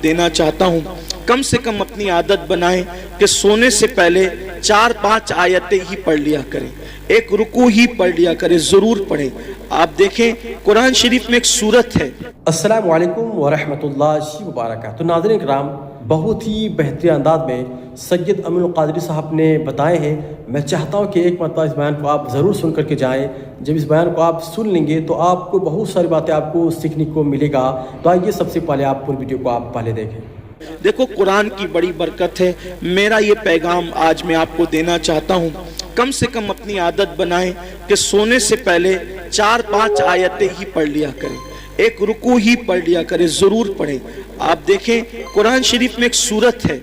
देना चाहता हूँ, कम से कम अपनी आदत बनाएं कि सोने से पहले 4-5 आयतें ही पढ़ लिया करें, एक रुकू ही पढ़ लिया करें, जरूर पढ़ें। आप देखें कुरान शरीफ में एक सूरत है। अस्सलामु अलैकुम व रहमतुल्लाहि व बरकातहू। तो नाज़रीन किराम, बहुत ही बेहतरीन अंदाज में सैयद अमीनुल क़ादरी साहब ने बताए हैं। मैं चाहता हूं कि एक मरतबा इस बयान को आप ज़रूर सुन करके जाएं। जब इस बयान को आप सुन लेंगे तो आपको बहुत सारी बातें आपको सीखने को मिलेगा। तो आइए सबसे पहले आप पूरी वीडियो को आप पहले देखें। देखो कुरान की बड़ी बरकत है। मेरा ये पैगाम आज मैं आपको देना चाहता हूँ, कम से कम अपनी आदत बनाएं कि सोने से पहले 4-5 आयतें ही पढ़ लिया करें, एक रुकू ही पढ़ लिया करें, जरूर पढ़ें। आप देखें कुरान शरीफ में एक सूरत है,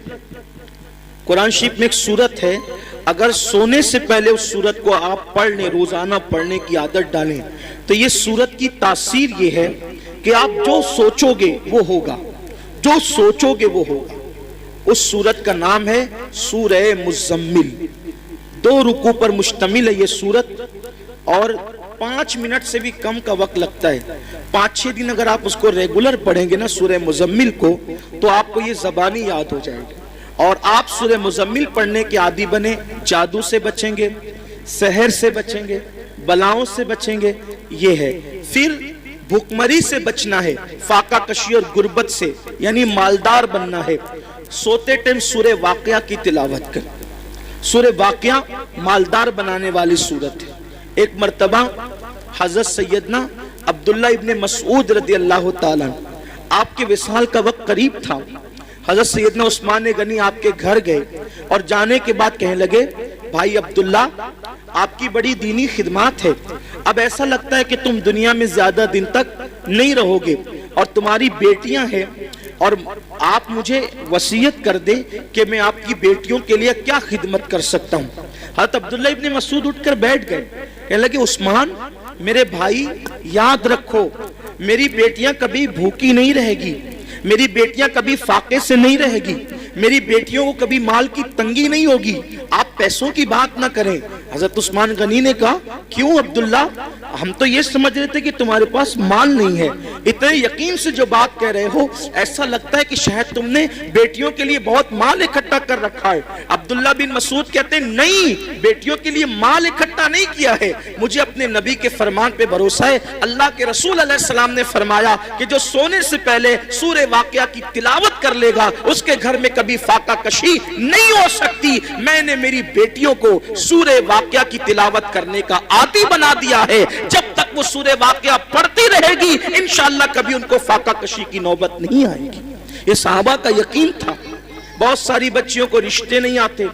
कुरान शरीफ में एक सूरत है। अगर सोने से पहले उस सूरत को आप पढ़ लें, रोजाना पढ़ने की आदत डालें, तो ये सूरत की तासीर ये है कि आप जो सोचोगे वो होगा, जो सोचोगे वो होगा। उस सूरत का नाम है सूरह मुज़म्मिल। 2 रुकू पर मुश्तमिल है ये सूरत और 5 मिनट से भी कम का वक्त लगता है। 5-6 दिन अगर आप उसको रेगुलर पढ़ेंगे ना सूरह मुज़म्मिल को, तो आपको ये ज़बानी याद हो जाएगी और आप सूरह मुज़म्मिल पढ़ने के आदी बने। जादू से बचेंगे, सहर से बचेंगे, बलाओं से बचेंगे, ये है। फिर भुखमरी से बचना है, फाका कशी और गुर्बत से, यानी मालदार बनना है। सोते टाइम सूरह वाक़िया की तिलावत कर। सूरह वाक़िया मालदार बनाने वाली सूरत है। एक मर्तबा हज़रत सैयदना अब्दुल्ला इब्ने मसऊद रज़ी अल्लाह ताला, आपके विसाल का वक्त करीब था। हज़रत सैयदना उस्मान गनी आपके घर गए और जाने के बाद कहने लगे, भाई अब्दुल्ला, आपकी बड़ी दीनी खिदमत है, अब ऐसा लगता है कि तुम दुनिया में ज्यादा दिन तक नहीं रहोगे और तुम्हारी बेटियां हैं, और आप मुझे वसीयत कर दे कि मैं आपकी बेटियों के लिए क्या खिदमत कर सकता हूँ। हज़रत अब्दुल्ला इब्ने मसूद उठकर बैठ गए, कहने लगे, उस्मान मेरे भाई, याद रखो मेरी बेटियां कभी भूखी नहीं रहेगी, मेरी बेटियां कभी फाके से नहीं रहेगी, मेरी बेटियों को कभी माल की तंगी नहीं होगी, आप पैसों की बात ना करें। हज़रत उस्मान गनी ने कहा, क्यों अब्दुल्ला, हम तो ये समझ रहे थे कि तुम्हारे पास माल नहीं है, इतने यकीन से जो बात कह रहे हो ऐसा लगता है कि शायद तुमने बेटियों के लिए बहुत माल इकट्ठा कर रखा है। अब्दुल्ला बिन मसूद कहते हैं, नहीं, बेटियों के लिए माल इकट्ठा नहीं किया है, मुझे अपने नबी के फरमान पे भरोसा है। अल्लाह के रसूल अलैहिस्सलाम ने फरमाया कि जो सोने से पहले सूरह वाक़िया की तिलावत कर लेगा उसके घर में कभी फाका कशी नहीं हो सकती। मैंने मेरी बेटियों को सूरह वाक़िया की तिलावत करने का आदी बना दिया है। जब तक वो सूरह वाक़िया पढ़ती रहेगी इंशाअल्लाह कभी उनको फाका कशी की नौबत नहीं आएगी। ये सहाबा का यकीन था। बहुत सारी बच्चियों को रिश्ते नहीं आते,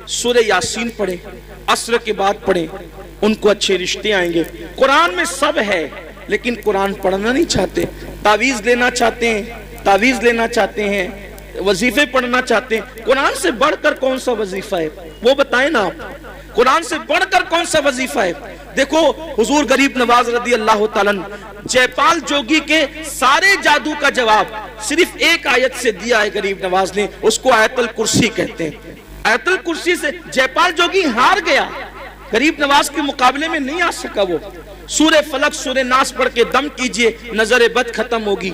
सूरह यासीन पढ़े, असर के बाद पढ़े, उनको अच्छे रिश्ते आएंगे। कुरान में सब है लेकिन कुरान पढ़ना नहीं चाहते, तावीज़ लेना चाहते हैं, तावीज़ लेना चाहते हैं, वजीफे पढ़ना चाहते हैं। कुरान से बढ़कर कौन सा वजीफा है वो बताएं ना आप, कुरान से बढ़कर कौन सा वजीफा है। देखो हुजूर गरीब नवाज रज़ी अल्लाह ताला जयपाल जोगी के सारे जादू का जवाब सिर्फ एक आयत से दिया है गरीब नवाज ने, उसको आयतुल कुर्सी कहते हैं। आयतुल कुर्सी से जयपाल जोगी हार गया, गरीब नवाज के मुकाबले में नहीं आ सका। वो सूरह फलक सूरह नास पढ़ के दम कीजिए, नजर बद खत्म होगी।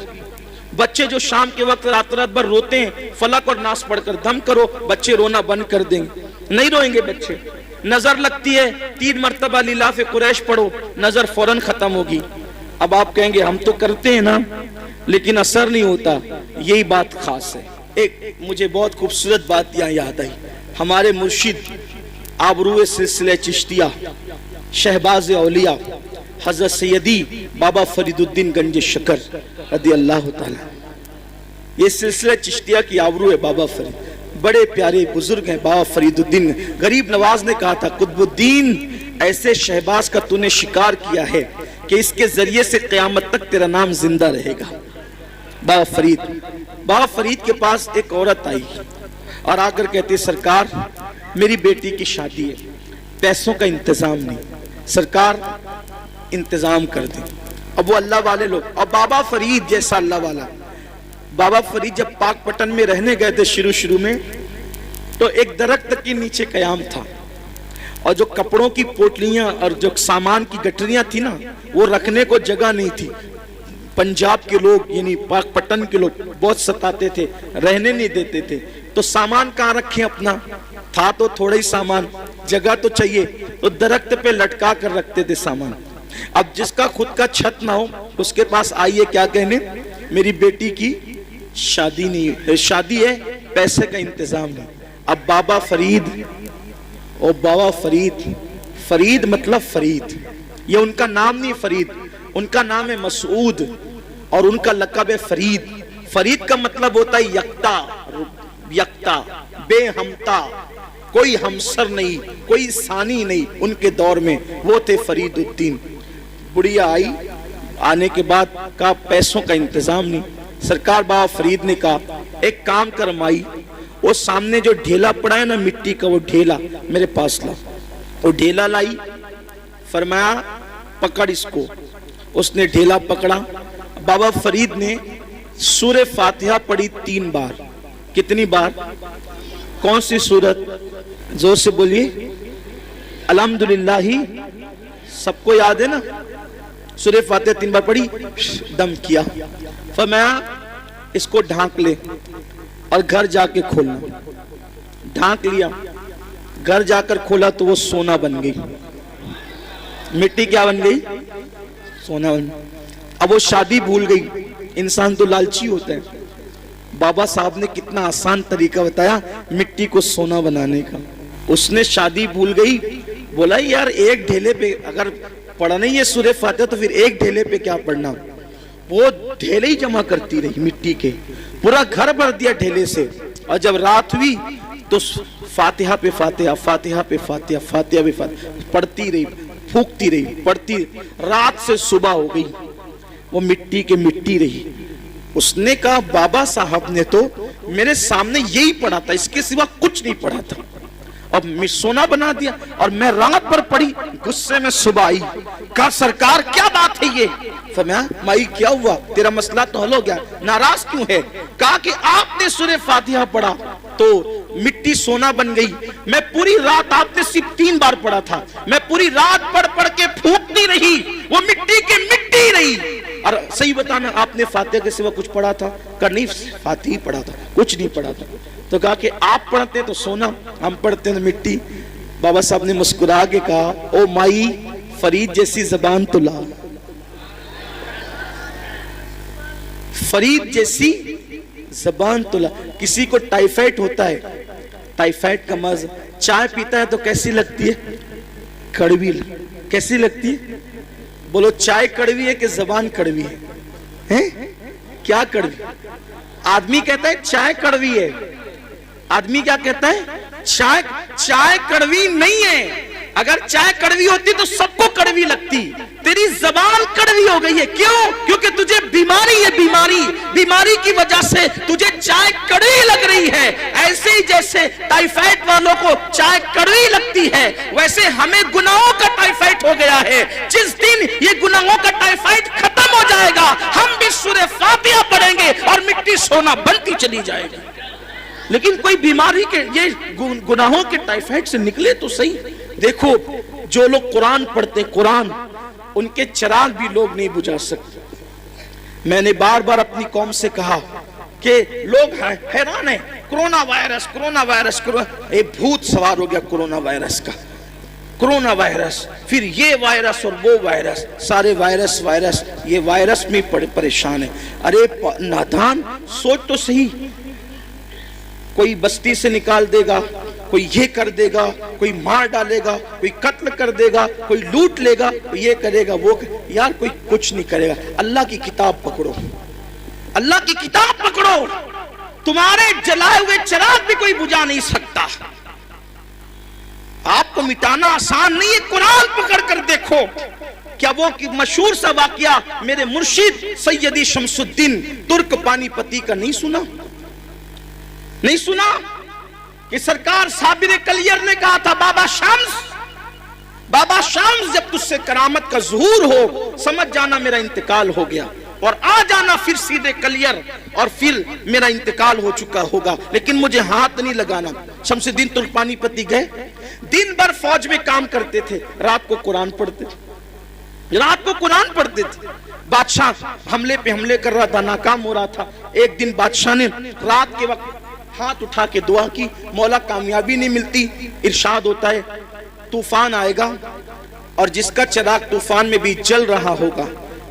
बच्चे जो शाम के वक्त रात रात भर रोते हैं, फलक और नास पढ़कर दम करो, बच्चे रोना बंद कर देंगे, नहीं रोएंगे बच्चे। नजर लगती है, 3 मरतबा लिलाफ कुरैश पढ़ो, नजर फौरन खत्म होगी। अब आप कहेंगे हम तो करते हैं ना लेकिन असर नहीं होता, यही बात खास है। एक मुझे बहुत खूबसूरत बात यहाँ याद आई। हमारे मुर्शिद आबरूए सिलसिले चिश्तिया शहबाज औलिया हज़रत सैयदी बाबा फरीदुद्दीन गंज शकर रज़ी अल्लाह ताला, ये सिलसिला चिश्तिया की आबरू है। बाबा फरीद बड़े प्यारे बुजुर्ग हैं, बाबा फरीदुद्दीन। गरीब नवाज ने कहा था, कुतुबुद्दीन ऐसे शहबाज का तूने शिकार किया है कि इसके जरिए से क़यामत तक तेरा नाम जिंदा रहेगा। बाबा फरीद के पास एक औरत आई और आकर कहती, सरकार मेरी बेटी की शादी है, पैसों का इंतजाम नहीं, सरकार इंतजाम कर दे। अब वो अल्लाह वाले लोग, और बाबा फरीद जैसा अल्लाह वाला, बाबा फरीद जब पाक पटन में रहने गए थे शुरू में, तो एक दरख्त के नीचे कयाम था और जो कपड़ों की पोटलियां और जो सामान की गठरियां थी ना, वो रखने को जगह नहीं थी। पंजाब के लोग यानी पाकपट्टन के लोग बहुत सताते थे, रहने नहीं देते थे। तो सामान कहाँ रखें अपना, था तो थोड़ा ही सामान, जगह तो चाहिए, तो दरख्त पे लटका कर रखते थे सामान। अब जिसका खुद का छत ना हो उसके पास आइए क्या कहने, मेरी बेटी की शादी नहीं है, शादी है, पैसे का इंतजाम नहीं। अब बाबा फरीद, ओ बाबा फरीद, फरीद मतलब फरीद, ये उनका नाम नहीं फरीद, उनका नाम है मसूद और उनका लक़ब है फरीद। फरीद का मतलब होता है यक्ता, यक्ता, बेहमता, कोई हमसर नहीं, कोई सानी नहीं। उनके दौर में वो थे फरीदुद्दीन। बुढ़िया आई, आने के बाद कहा पैसों का इंतजाम नहीं। सरकार बाबा फरीद ने कहा एक काम कर माई, वो सामने जो ढेला पड़ा है ना मिट्टी का, वो ढेला मेरे पास ला। वो ढेला लाई, फरमाया पकड़ इसको। उसने ढेला पकड़ा। बाबा फरीद ने सूरह फातिहा पढ़ी 3 बार। कितनी बार? कौन सी सूरत? जोर से बोलिए। अल्हम्दुलिल्लाह ही सबको याद है ना? सूरह फातिहा 3 बार पढ़ी, दम किया, फरमाया इसको ढांक ले और घर जाके खोलना। ढांक लिया, घर जाकर खोला तो वो सोना बन गई। मिट्टी क्या बन गई? सोना बन गई। अब वो शादी भूल गई। इंसान तो लालची होता है। बाबा साहब ने कितना आसान तरीका बताया मिट्टी को सोना बनाने का। उसने शादी भूल गई, बोला यार एक ढेले पे अगर पढ़ना ही है सूरह फातिहा तो फिर एक ढेले पे क्या पढ़ना। वो ढेले ही जमा करती रही मिट्टी के, पूरा घर भर दिया ढेले से। और जब रात हुई तो फातिहा पे फातिहा, फातिहा पे फातिहा, फातिहा पे फातिहा पढ़ती रही, फूकती रही, पढ़ती। रात से सुबह हो गई, वो मिट्टी के मिट्टी रही। उसने कहा बाबा साहब ने तो मेरे सामने यही पढ़ा था, इसके सिवा कुछ नहीं पढ़ा था, अब मैं सोना बना दिया। और मैं रात भर पढ़ी, गुस्से में सुबह आई, कहा सरकार क्या बात है ये? फरमाया माई क्या हुआ, तेरा मसला तो हल हो गया, नाराज क्यों है? कहा कि आपने सूरह फातिहा पढ़ा तो मिट्टी सोना बन गई। मैं पूरी रात, आपने सिर्फ 3 बार पढ़ा था, मैं पूरी रात पढ़ पढ़ के फूकती रही, वो मिट्टी के मिट्टी रही। और सही बताना आपने फातिहा के सिवा कुछ पढ़ा था? कहा नहीं फातिहा ही पढ़ा था, कुछ नहीं पढ़ा था। तो कहा कि आप पढ़ते तो सोना, हम पढ़ते तो मिट्टी। बाबा साहब ने मुस्कुरा के कहा ओ माई फरीद जैसी जबान तो ला, फरीद जैसी जबान तो ला। किसी को टाइफाइड होता है, टाइफाइड का मर्ज, चाय पीता है तो कैसी लगती है? कड़वी। कैसी लगती है? बोलो चाय कड़वी है कि जबान कड़वी है? हैं? क्या कड़वी? आदमी कहता है चाय कड़वी है, आदमी क्या कहता है? चाय कड़वी नहीं है। अगर चाय कड़वी होती तो सबको कड़वी लगती, तेरी जबान कड़वी हो गई है। क्यों? क्योंकि तुझे बीमारी है, बीमारी की वजह से तुझे चाय कड़वी लग रही है। ऐसे ही जैसे टाइफाइड वालों को चाय कड़वी लगती है, वैसे हमें गुनाहों का टाइफाइड हो गया है। जिस दिन ये गुनाहों का टाइफाइड खत्म हो जाएगा, हम भी सूरह फातिहा पढ़ेंगे और मिट्टी सोना बनती चली जाएगी। लेकिन कोई बीमारी के ये गुनाहों के टाइफाइड से निकले तो सही। देखो जो लोग कुरान पढ़ते, कुरान उनके चिराग भी लोग नहीं बुझा सकते। मैंने बार बार अपनी कौम से कहा कि लोग हैरान है, कोरोना वायरस, कोरोना वायरस, एक भूत सवार हो गया कोरोना वायरस का। कोरोना वायरस, फिर ये वायरस और वो वायरस, सारे वायरस वायरस, ये वायरस में परेशान है। अरे नादान, सोच तो सही। कोई बस्ती से निकाल देगा, कोई ये कर देगा, कोई मार डालेगा, कोई कत्ल कर देगा, कोई लूट लेगा, कोई ये करेगा, वो यार कोई कुछ नहीं करेगा। अल्लाह की किताब पकड़ो, अल्लाह की किताब पकड़ो, तुम्हारे जलाए हुए चिराग भी कोई बुझा नहीं सकता। आपको मिटाना आसान नहीं है, कुरान पकड़ कर देखो। क्या वो मशहूर सा वाकया मेरे मुर्शिद सैयदी शमसुद्दीन तुर्क पानीपती का नहीं सुना? नहीं सुना कि सरकार साबिर कलियर ने कहा था बाबा शाम्स जब तुझसे करामत का ज़ुहूर हो समझ जाना मेरा इंतकाल हो गया, और आ जाना फिर सीधे कलियर और फिर मेरा इंतकाल हो चुका होगा, लेकिन मुझे हाथ नहीं लगाना। शमसुद्दीन तुर्क पानीपती गए, दिन भर फौज में काम करते थे, रात को कुरान पढ़ते थे, रात को कुरान पढ़ते थे। بادشاہ حملے پہ حملے کر رہا تھا، ناکام ہو رہا تھا. ایک دن بادشاہ نے رات کے وقت ہاتھ اٹھا کے دعا کی، مولا کامیابی نہیں ملتی. ارشاد ہوتا ہے طوفان آئے گا اور جس کا چراغ طوفان میں بھی جل رہا ہوگا.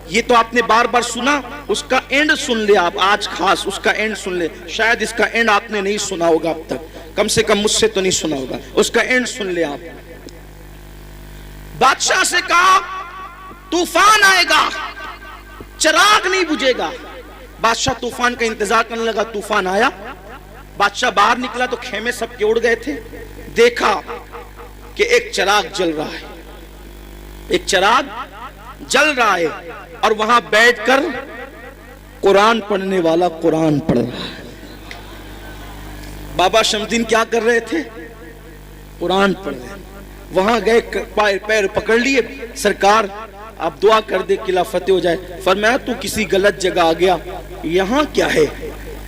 یہ تو آپ نے بار بار سنا، اس کا اینڈ سن لے آپ آج، خاص اس کا اینڈ سن لے. شاید اس کا اینڈ آپ نے نہیں سنا ہوگا اب تک، کم سے کم مجھ سے تو نہیں سنا ہوگا. اس کا اینڈ سن لے آپ. بادشاہ سے کہا طوفان آئے گا، چراغ نہیں بجھے گا. بادشاہ طوفان کا انتظار کرنے لگا. طوفان آیا، بادشاہ باہر نکلا تو خیمے سب کے اڑ گئے تھے. دیکھا کہ ایک چراغ جل رہا ہے، ایک چراغ جل رہا ہے اور وہاں بیٹھ کر قرآن پڑھنے والا قرآن پڑھ رہا ہے. بابا شمس الدین کیا کر رہے تھے؟ قرآن پڑھ رہے. وہاں گئے، پیر پکڑ لیے، سرکار آپ دعا کر دے قلعہ فتح ہو جائے. فرمایا تو کسی غلط جگہ آ گیا، یہاں کیا ہے؟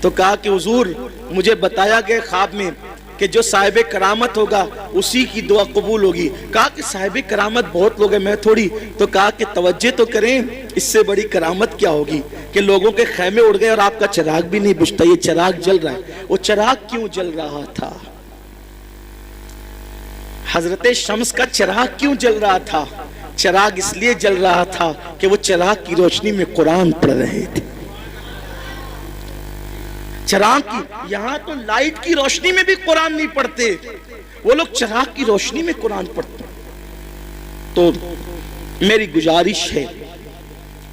تو کہا کہ حضور مجھے بتایا گیا خواب میں کہ جو صاحب کرامت ہوگا اسی کی دعا قبول ہوگی. کہا کہ صاحب کرامت بہت لوگ ہیں، میں تھوڑی. تو کہا کہ توجہ تو کریں، اس سے بڑی کرامت کیا ہوگی کہ لوگوں کے خیمے اڑ گئے اور آپ کا چراغ بھی نہیں بجھتا. یہ چراغ جل رہا ہے. وہ چراغ کیوں جل رہا تھا؟ حضرت شمس کا چراغ کیوں جل رہا تھا؟ چراغ اس لیے جل رہا تھا کہ وہ چراغ کی روشنی میں قرآن پڑھ رہے تھے. چراغ کی، یہاں تو لائٹ کی روشنی میں بھی قرآن نہیں پڑھتے، وہ لوگ چراغ کی روشنی میں قرآن پڑھتے. تو میری گزارش ہے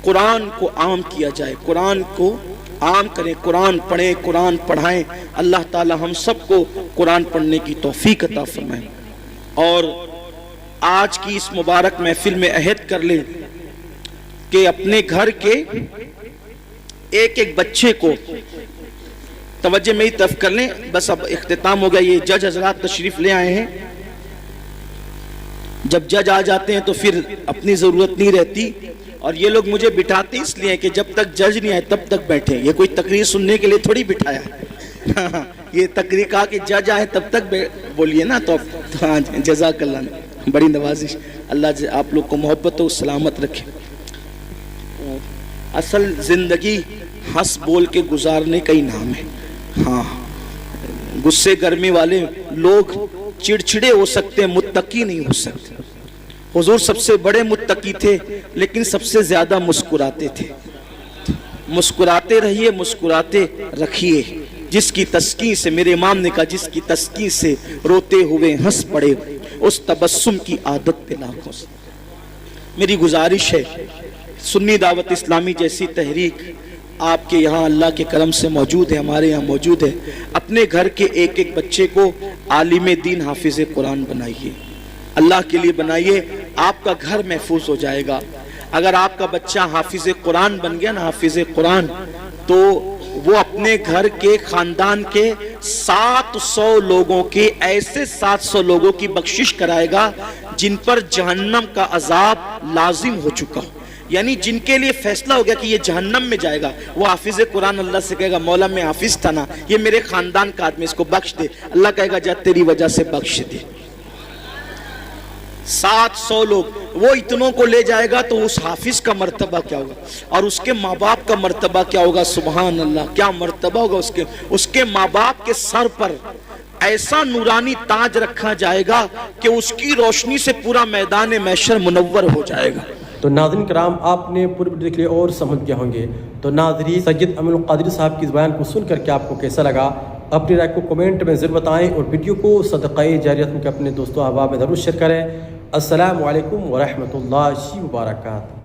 قرآن کو عام کیا جائے، قرآن کو عام کریں، قرآن پڑھیں، قرآن پڑھائیں. اللہ تعالی ہم سب کو قرآن پڑھنے کی توفیق عطا فرمائے. اور آج کی اس مبارک محفل میں عہد کر لیں کہ اپنے گھر کے ایک ایک بچے کو توجہ میری طرف کر لیں. بس اب اختتام ہو گیا. یہ جج حضرات تشریف لے آئے ہیں. جب جج آ جاتے ہیں تو پھر اپنی ضرورت نہیں رہتی، اور یہ لوگ مجھے بٹھاتے اس لیے کہ جب تک جج نہیں آئے تب تک بیٹھیں. یہ کوئی تقریر سننے کے لیے تھوڑی بٹھایا. یہ تقریر کہا کہ جج آئے تب تک بولیے نا. تو ہاں جزاک اللہ، بڑی نوازش. اللہ آپ لوگ کو محبت و سلامت رکھے. اصل زندگی ہنس بول کے گزارنے کا ہی نام ہے. ہاں، غصے گرمی والے لوگ چڑچڑے ہو سکتے ہیں، متقی نہیں ہو سکتے. حضور سب سے بڑے متقی تھے لیکن سب سے زیادہ مسکراتے تھے. مسکراتے رہیے، مسکراتے رکھیے. جس کی تسکین سے، میرے امام نے کہا، جس کی تسکین سے روتے ہوئے ہنس پڑے، اس تبسم کی عادت پہ لاکھوں سے. میری گزارش ہے سنی دعوت اسلامی جیسی تحریک آپ کے یہاں اللہ کے کرم سے موجود ہے، ہمارے یہاں موجود ہے. اپنے گھر کے ایک ایک بچے کو عالم دین حافظ قرآن بنائیے، اللہ کے لیے بنائیے. آپ کا گھر محفوظ ہو جائے گا. اگر آپ کا بچہ حافظ قرآن بن گیا نا، حافظ قرآن، تو وہ اپنے گھر کے خاندان کے 700 لوگوں کے، ایسے 700 لوگوں کی بخشش کرائے گا جن پر جہنم کا عذاب لازم ہو چکا ہو. یعنی جن کے لیے فیصلہ ہو گیا کہ یہ جہنم میں جائے گا، وہ حافظ قرآن اللہ سے کہے گا مولا میں حافظ تھا نا، یہ میرے خاندان کا آدمی، اس کو بخش دے. اللہ کہے گا جا تیری وجہ سے بخش دے. 700 لوگ، وہ اتنوں کو لے جائے گا تو اس حافظ کا مرتبہ کیا ہوگا، اور اس کے ماں باپ کا مرتبہ کیا ہوگا. سبحان اللہ، کیا مرتبہ ہوگا اس کے ماں باپ کے سر پر ایسا نورانی تاج رکھا جائے گا کہ اس کی روشنی سے پورا میدان محشر منور ہو جائے گا. تو ناظرین کرام، آپ نے پوری ویڈیو دیکھ لی اور سمجھ گئے ہوں گے. تو ناظرین، سید امین القادری صاحب کی بیان کو سن کر کے آپ کو کیسا لگا؟ اپنی رائے کو کمنٹ میں ضرور بتائیں، اور ویڈیو کو صدقہ جاریہ کے اپنے دوستوں احباب میں ضرور شیئر کریں. السلام علیکم ورحمۃ اللہ وبرکاتہ.